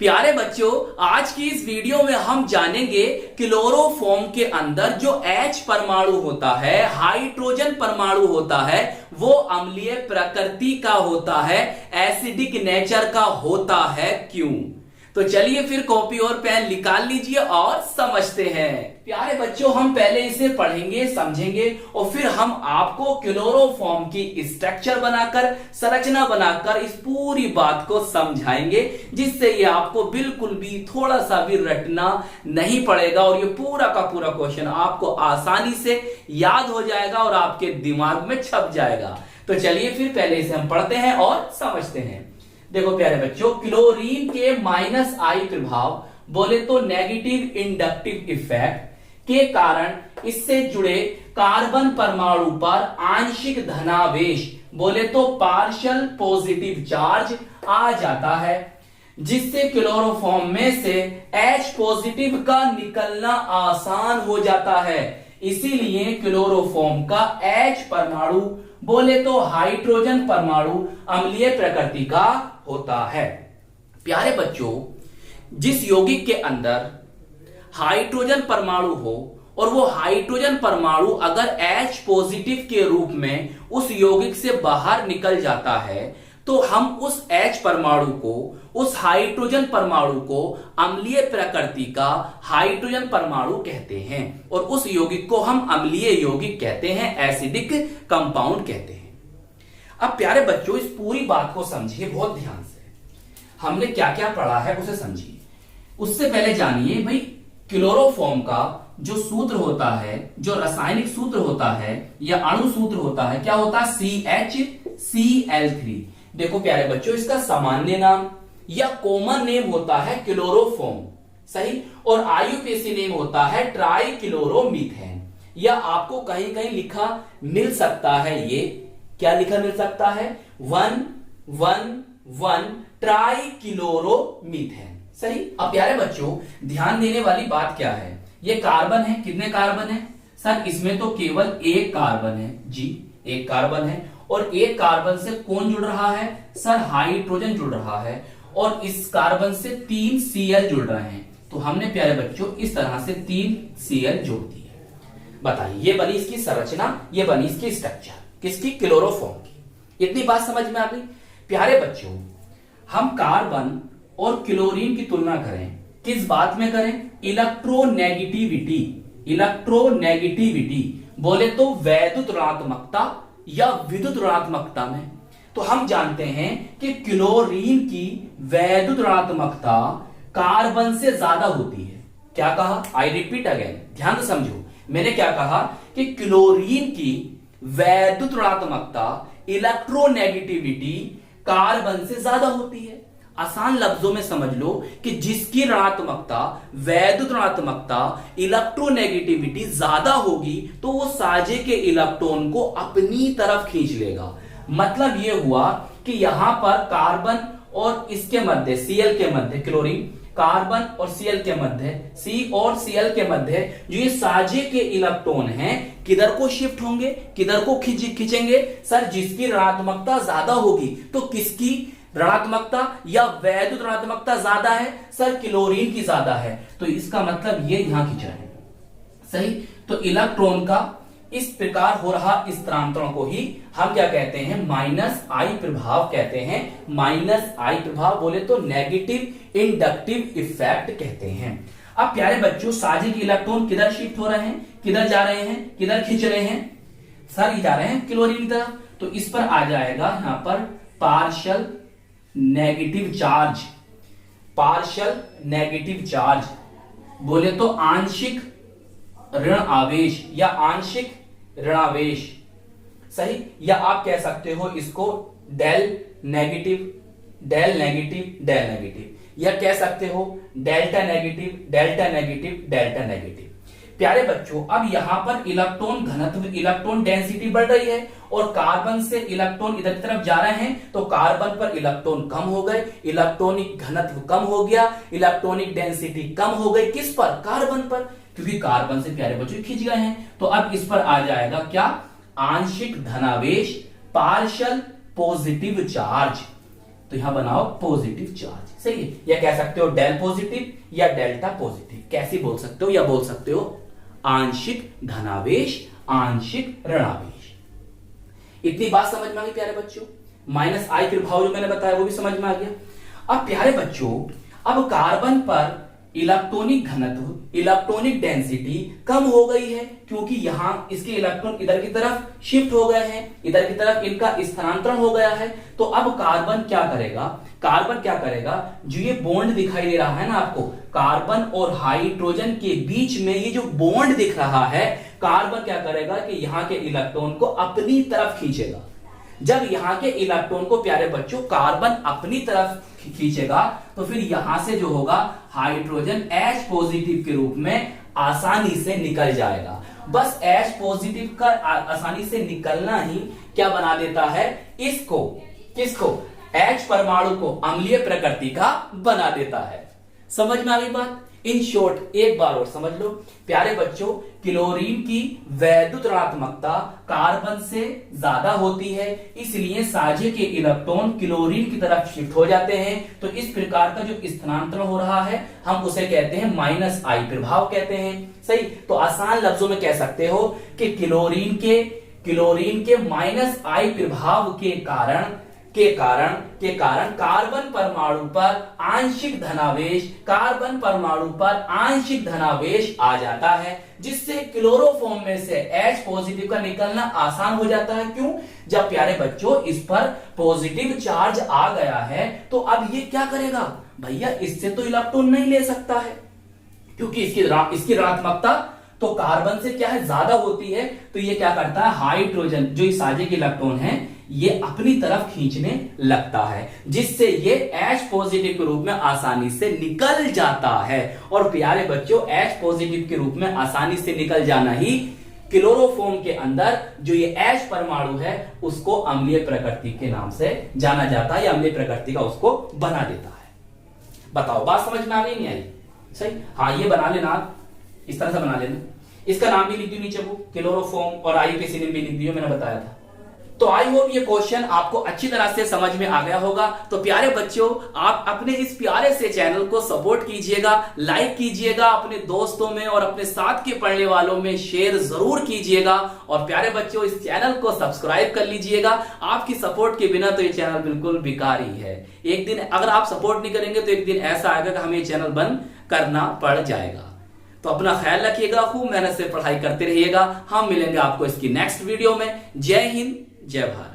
प्यारे बच्चों, आज की इस वीडियो में हम जानेंगे क्लोरोफॉर्म के अंदर जो H परमाणु होता है, हाइड्रोजन परमाणु होता है, वो अम्लीय प्रकृति का होता है, एसिडिक नेचर का होता है। क्यों? तो चलिए फिर कॉपी और पेन निकाल लीजिए और समझते हैं। प्यारे बच्चों, हम पहले इसे पढ़ेंगे, समझेंगे और फिर हम आपको क्लोरोफॉर्म की स्ट्रक्चर बनाकर, संरचना बनाकर इस पूरी बात को समझाएंगे, जिससे ये आपको बिल्कुल भी थोड़ा सा भी रटना नहीं पड़ेगा और ये पूरा का पूरा क्वेश्चन आपको आसानी से याद हो जाएगा और आपके दिमाग में छप जाएगा। तो चलिए फिर पहले इसे हम पढ़ते हैं और समझते हैं। देखो प्यारे बच्चों, क्लोरीन के -I प्रभाव बोले तो नेगेटिव इंडक्टिव इफेक्ट के कारण इससे जुड़े कार्बन परमाणु पर आंशिक धनावेश बोले तो पार्शियल पॉजिटिव चार्ज आ जाता है, जिससे क्लोरोफॉर्म में से H पॉजिटिव का निकलना आसान हो जाता है। इसीलिए क्लोरोफॉर्म का H परमाणु बोले तो हाइड्रोजन परमाणु अम्लीय प्रकृति का होता है। प्यारे बच्चों, जिस यौगिक के अंदर हाइड्रोजन परमाणु हो और वो हाइड्रोजन परमाणु अगर H पॉजिटिव के रूप में उस यौगिक से बाहर निकल जाता है, तो हम उस H परमाणु को, उस हाइड्रोजन परमाणु को अम्लीय प्रकृति का हाइड्रोजन परमाणु कहते हैं और उस यौगिक को हम अम्लीय यौगिक कहते हैं, एसिडिक कंपाउंड कहते हैं। अब प्यारे बच्चों, इस पूरी बात को समझिए बहुत ध्यान से। हमने क्या क्या पढ़ा है उसे समझिए। उससे पहले जानिए भाई, क्लोरोफॉर्म का जो सूत्र होता है, जो रासायनिक सूत्र होता है या अणु सूत्र होता है, क्या होता है? CHCl3। देखो प्यारे बच्चों, इसका सामान्य नाम या कॉमन नेम होता है क्लोरोफॉर्म, सही, और आईयूपीएसी नेम होता है ट्राइक्लोरोमीथेन। या आपको कहीं कहीं लिखा मिल सकता है, ये क्या लिखा मिल सकता है? 1,1,1 ट्राइक्लोरोमीथेन, सही। अब प्यारे बच्चों, ध्यान देने वाली बात क्या है? ये कार्बन है, कितने कार्बन है? सर इसमें तो केवल एक कार्बन है जी, एक कार्बन है। और एक कार्बन से कौन जुड़ रहा है? सर हाइड्रोजन जुड़ रहा है। और इस कार्बन से 3 Cl जुड़ रहे हैं। तो हमने प्यारे बच्चों इस तरह से 3 Cl जोड़ दी है। बताइए, ये बनी इसकी संरचना, ये बनी इसकी स्ट्रक्चर, किसकी? क्लोरोफॉर्म की। इतनी बात समझ में आ गई? प्यारे बच्चों, हम कार्बन और क्लोरीन की तुलना करें, किस बात में करें? इलेक्ट्रोनेगेटिविटी। इलेक्ट्रोनेगेटिविटी बोले तो वैद्युत ऋणात्मकता या विद्युत ऋणात्मकता में। तो हम जानते हैं कि क्लोरीन की वैद्युत ऋणात्मकता कार्बन से ज्यादा होती है। क्या कहा? आई रिपीट अगेन, ध्यान से समझो। मैंने क्या कहा कि क्लोरीन की वैद्युत ऋणात्मकता, इलेक्ट्रोनेगेटिविटी कार्बन से ज्यादा होती है। आसान लफ्जों में समझ लो कि जिसकी ऋणात्मकता, वैद्युत ऋणात्मकता, इलेक्ट्रोनेगेटिविटी ज्यादा होगी तो वो साजे के इलेक्ट्रॉन को अपनी तरफ खींच लेगा। मतलब ये हुआ कि यहां पर कार्बन और इसके मध्य, Cl के मध्य, क्लोरीन, कार्बन और Cl के मध्य, C और Cl के मध्य जो ये साजे के इलेक्ट्रॉन हैं, किधर को शिफ्ट होंगे, किधर को खींचेंगे? सर जिसकी ऋणात्मकता ज्यादा होगी। तो किसकी ऋणात्मकता या वैद्युत ऋणात्मकता ज्यादा है? सर क्लोरीन की ज्यादा है। तो इसका मतलब ये यहां खींच रहे हैं, सही। तो इलेक्ट्रॉन का इस प्रकार हो रहा स्थानांतरण को ही हम क्या कहते हैं? -I प्रभाव कहते हैं। -I प्रभाव बोले तो नेगेटिव इंडक्टिव इफेक्ट कहते हैं। अब प्यारे बच्चों, साजे के इलेक्ट्रॉन किधर शिफ्ट हो रहे हैं, किधर जा रहे हैं, किधर खींच रहे हैं? सर ये जा रहे हैं क्लोरीन की तरफ। तो इस पर आ जाएगा यहां पर partial negative charge. Partial negative charge बोले तो आंशिक ऋण आवेश या आंशिक ऋणावेश, सही। या आप कह सकते हो इसको del negative, del negative, del negative, या कह सकते हो delta negative, delta negative, delta negative. प्यारे बच्चों, अब यहां पर इलेक्ट्रॉन घनत्व, इलेक्ट्रॉन डेंसिटी बढ़ रही है और कार्बन से इलेक्ट्रॉन इधर की तरफ जा रहे हैं, तो कार्बन पर इलेक्ट्रॉन कम हो गए, इलेक्ट्रॉनिक घनत्व कम हो गया, इलेक्ट्रॉनिक डेंसिटी कम हो गई। किस पर? कार्बन पर, क्योंकि कार्बन से प्यारे बच्चों खींच गए हैं। तो अब इस पर आ जाएगा क्या? आंशिक धनावेश, पार्शियल पॉजिटिव चार्ज। तो यहां बनाओ पॉजिटिव चार्ज, सही है। या कह सकते हो डेल पॉजिटिव या डेल्टा पॉजिटिव, कैसे बोल सकते हो, या बोल सकते हो आंशिक धनावेश, आंशिक ऋणावेश। इतनी बात समझ में आ गई प्यारे बच्चों। माइनस आई प्रभाव जो मैंने बताया वो भी समझ में आ गया। अब प्यारे बच्चों, अब कार्बन पर इलेक्ट्रॉनिक घनत्व, इलेक्ट्रॉनिक डेंसिटी कम हो गई है, क्योंकि यहां इसके इलेक्ट्रॉन इधर की तरफ शिफ्ट हो गए हैं, इधर की तरफ इनका स्थानांतरण हो गया है। तो अब कार्बन क्या करेगा, कार्बन क्या करेगा, जो ये बॉन्ड दिखाई दे रहा है ना आपको, कार्बन और हाइड्रोजन के बीच में ये जो बॉन्ड दिख रहा है, कार्बन क्या करेगा कि यहां के इलेक्ट्रॉन को अपनी तरफ खींचेगा। जब यहां के इलेक्ट्रॉन को प्यारे बच्चों कार्बन अपनी तरफ खींचेगा, तो फिर यहां से जो होगा हाइड्रोजन H पॉजिटिव के रूप में आसानी से निकल जाएगा। बस H पॉजिटिव का आसानी से निकलना ही क्या बना देता है, इसको, किसको, H परमाणु को अम्लीय प्रकृति का बना देता है। समझ में आ गई बात। इन शॉर्ट एक बार और समझ लो प्यारे बच्चों, क्लोरीन की वैद्युत ऋणात्मकता कार्बन से ज्यादा होती है, इसलिए साझे के इलेक्ट्रॉन क्लोरीन की तरफ शिफ्ट हो जाते हैं। तो इस प्रकार का जो स्थानांतरण हो रहा है हम उसे कहते हैं माइनस आई प्रभाव कहते हैं, सही। तो आसान लफ्जों में कह सकते हो कि क्लोरीन के माइनस आई प्रभाव के कारण कार्बन परमाणु पर आंशिक धनावेश, कार्बन परमाणु पर आंशिक धनावेश आ जाता है, जिससे क्लोरोफॉर्म में से H पॉजिटिव का निकलना आसान हो जाता है। क्यों? जब प्यारे बच्चों इस पर पॉजिटिव चार्ज आ गया है, तो अब ये क्या करेगा भैया, इससे तो इलेक्ट्रॉन नहीं ले सकता है, क्योंकि इसकी ऋणात्मकता तो कार्बन से क्या है, ज्यादा होती है। तो ये क्या करता है, हाइड्रोजन जो इस साझे के इलेक्ट्रॉन है ये अपनी तरफ खींचने लगता है, जिससे ये H पॉजिटिव के रूप में आसानी से निकल जाता है। और प्यारे बच्चों, H पॉजिटिव के रूप में आसानी से निकल जाना ही क्लोरोफॉर्म के अंदर जो ये H परमाणु है उसको अम्लीय प्रकृति के नाम से जाना जाता है, या अम्लीय प्रकृति का उसको बना देता है। बताओ बात समझ में आ गई नहीं आई, सही। हाँ, ये बना लेना, इस तरह से बना लेना। इसका नाम भी लिख दियो नीचे को, क्लोरोफॉर्म, और आई के सिनोनिम भी लिख दियो, मैंने बताया था। तो आई होप ये क्वेश्चन आपको अच्छी तरह से समझ में आ गया होगा। तो प्यारे बच्चों, आप अपने इस प्यारे से चैनल को सपोर्ट कीजिएगा, लाइक कीजिएगा, अपने दोस्तों में और अपने साथ के पढ़ने वालों में शेयर जरूर कीजिएगा। और प्यारे बच्चों, इस चैनल को सब्सक्राइब कर लीजिएगा। आपकी सपोर्ट के बिना तो ये चैनल बिल्कुल बेकार ही है। एक दिन अगर आप सपोर्ट नहीं करेंगे तो एक दिन ऐसा आएगा कि हमें चैनल बंद करना पड़ जाएगा। तो अपना ख्याल रखिएगा, खूब मेहनत से पढ़ाई करते रहिएगा। हम मिलेंगे आपको इसकी नेक्स्ट वीडियो में। जय हिंद, जय भारत।